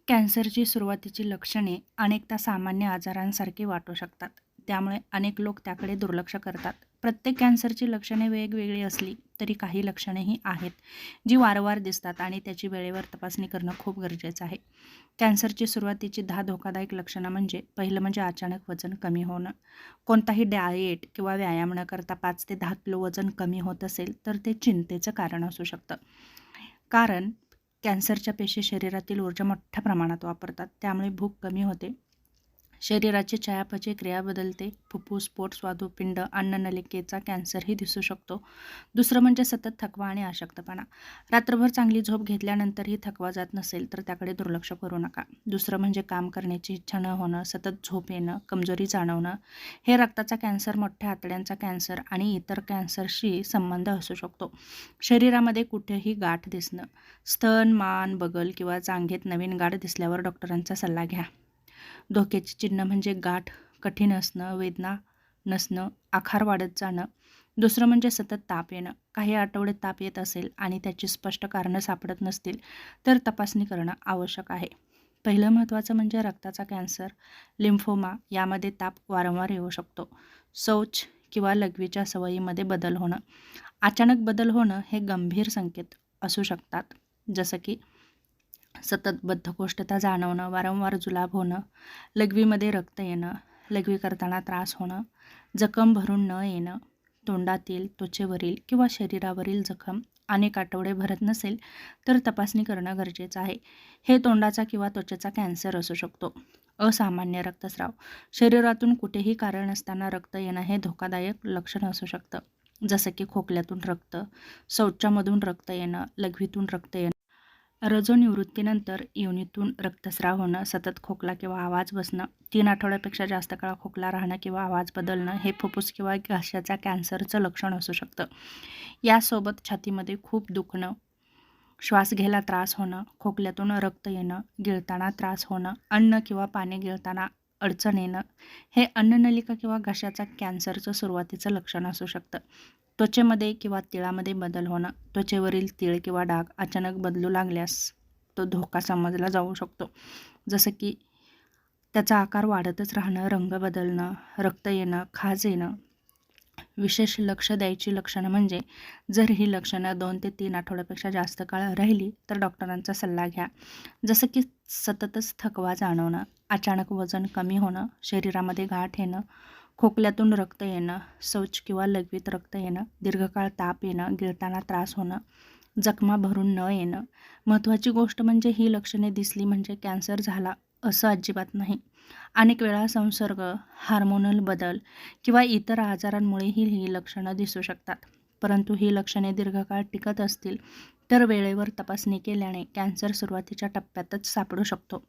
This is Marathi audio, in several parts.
कॅन्सरची सुरुवातीची लक्षणे अनेकदा सामान्य आजारांसारखी वाटू शकतात. त्यामुळे अनेक लोक त्याकडे दुर्लक्ष करतात. प्रत्येक कॅन्सरची लक्षणे वेगवेगळी असली तरी काही लक्षणेही आहेत, जी वारंवार दिसतात आणि त्याची वेळेवर तपासणी करणं खूप गरजेचं आहे. कॅन्सरची सुरुवातीची 10 धोकादायक लक्षणं पहिलं म्हणजे अचानक वजन कमी होणं. कोणताही डाएट किंवा व्यायाम न करता 5 ते 10 किलो वजन कमी होत असेल तर ते चिंतेचं कारण असू शकतं. कारण कॅन्सरच्या पेशी शरीरातील ऊर्जा मोठ्या प्रमाणात वापरतात, त्यामुळे भूक कमी होते, शरीराची चयापचय क्रिया बदलते, फुफ्फुस, पोट, स्वादुपिंड, अन्ननलिकेचा कॅन्सरही दिसू शकतो. दुसरं म्हणजे सतत थकवा आणि अशक्तपणा. रात्रभर चांगली झोप घेतल्यानंतरही थकवा जात नसेल तर त्याकडे दुर्लक्ष करू नका. दुसरं म्हणजे काम करण्याची इच्छा न होणं, सतत झोप येणं, कमजोरी जाणवणं. हे रक्ताचा कॅन्सर, मोठ्या आतड्यांचा कॅन्सर आणि इतर कॅन्सरशी संबंध असू शकतो. शरीरामध्ये कुठेही गाठ दिसणं, स्तन, मान, बगल किंवा जांघेत नवीन गाठ दिसल्यावर डॉक्टरांचा सल्ला घ्या. धोक्याची चिन्ह म्हणजे गाठ कठीण असणं, वेदना नसणं, आकार वाढत जाणं. दुसरं म्हणजे सतत ताप येणं. काही आठवडे ताप येत असेल आणि त्याची स्पष्ट कारणं सापडत नसतील तर तपासणी करणं आवश्यक आहे. पहिलं महत्त्वाचं म्हणजे रक्ताचा कॅन्सर, लिम्फोमा. यामध्ये ताप वारंवार येऊ शकतो. शौच किंवा लघवीच्या सवयीमध्ये बदल होणं. अचानक बदल होणं हे गंभीर संकेत असू शकतात, जसं की सतत बद्धकोष्ठता जाणवणं, वारंवार जुलाब होणं, लघवीमध्ये रक्त येणं, लघवी करताना त्रास होणं, जखम भरून न येणं, तोंडातील, त्वचेवरील किंवा शरीरावरील जखम अनेक आठवडे भरत नसेल तर तपासणी करणं गरजेचं आहे. हे तोंडाचा किंवा त्वचेचा कॅन्सर असू शकतो. असामान्य रक्तस्राव. शरीरातून कुठेही कारण नसताना रक्त येणं हे धोकादायक लक्षण असू शकतं, जसं की खोकल्यातून रक्त, शौचामधून रक्त येणं, लघवीतून रक्त येणं. रजोनिवृत्तीनंतर योनीतून रक्तस्राव होणं, सतत खोकला किंवा आवाज बसणं, 3 आठवड्यापेक्षा जास्त काळ खोकला राहणं किंवा आवाज बदलणं हे फुफ्फुस किंवा घशाच्या कॅन्सरचं लक्षण असू शकतं. यासोबत छातीमध्ये खूप दुखणं, श्वास घ्यायला त्रास होणं, खोकल्यातून रक्त येणं, गिळताना त्रास होणं, अन्न किंवा पाणी गिळताना अडचण येणं हे अन्ननलिका किंवा घशाचा कॅन्सरचं सुरुवातीचं लक्षण असू शकतं. त्वचेमध्ये किंवा तिळामध्ये बदल होणं. त्वचेवरील तीळ किंवा डाग अचानक बदलू लागल्यास तो धोका समजला जाऊ शकतो, जसं की त्याचा आकार वाढतच राहणं, रंग बदलणं, रक्त येणं, खाज येणं. विशेष लक्ष द्यायची लक्षणं म्हणजे जर ही लक्षणं 2 ते 3 आठवड्यापेक्षा जास्त काळ राहिली तर डॉक्टरांचा सल्ला घ्या, जसं की सततच थकवा जाणवणं, अचानक वजन कमी होणं, शरीरामध्ये गाठ येणं, खोकल्यातून रक्त येणं, शौच किंवा लघवीत रक्त येणं, दीर्घकाळ ताप येणं, गिळताना त्रास होणं, जखमा भरून न येणं. महत्त्वाची गोष्ट म्हणजे ही लक्षणे दिसली म्हणजे कॅन्सर झाला असं अजिबात नाही. अनेक वेळा संसर्ग, हार्मोनल बदल किंवा इतर आजारांमुळेही ही लक्षणं दिसू शकतात. परंतु ही लक्षणे दीर्घकाळ टिकत असतील तर वेळेवर तपासणी केल्याने कॅन्सर सुरुवातीच्या टप्प्यातच सापडू शकतो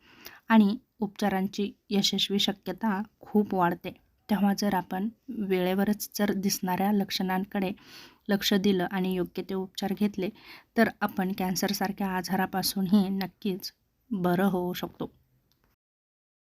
आणि उपचारांची यशस्वी शक्यता खूप वाढते. तेव्हा जर आपण वेळेवरच दिसणाऱ्या लक्षणांकडे लक्ष दिलं आणि योग्य ते उपचार घेतले तर आपण कॅन्सरसारख्या आजारापासूनही नक्कीच बरं होऊ शकतो.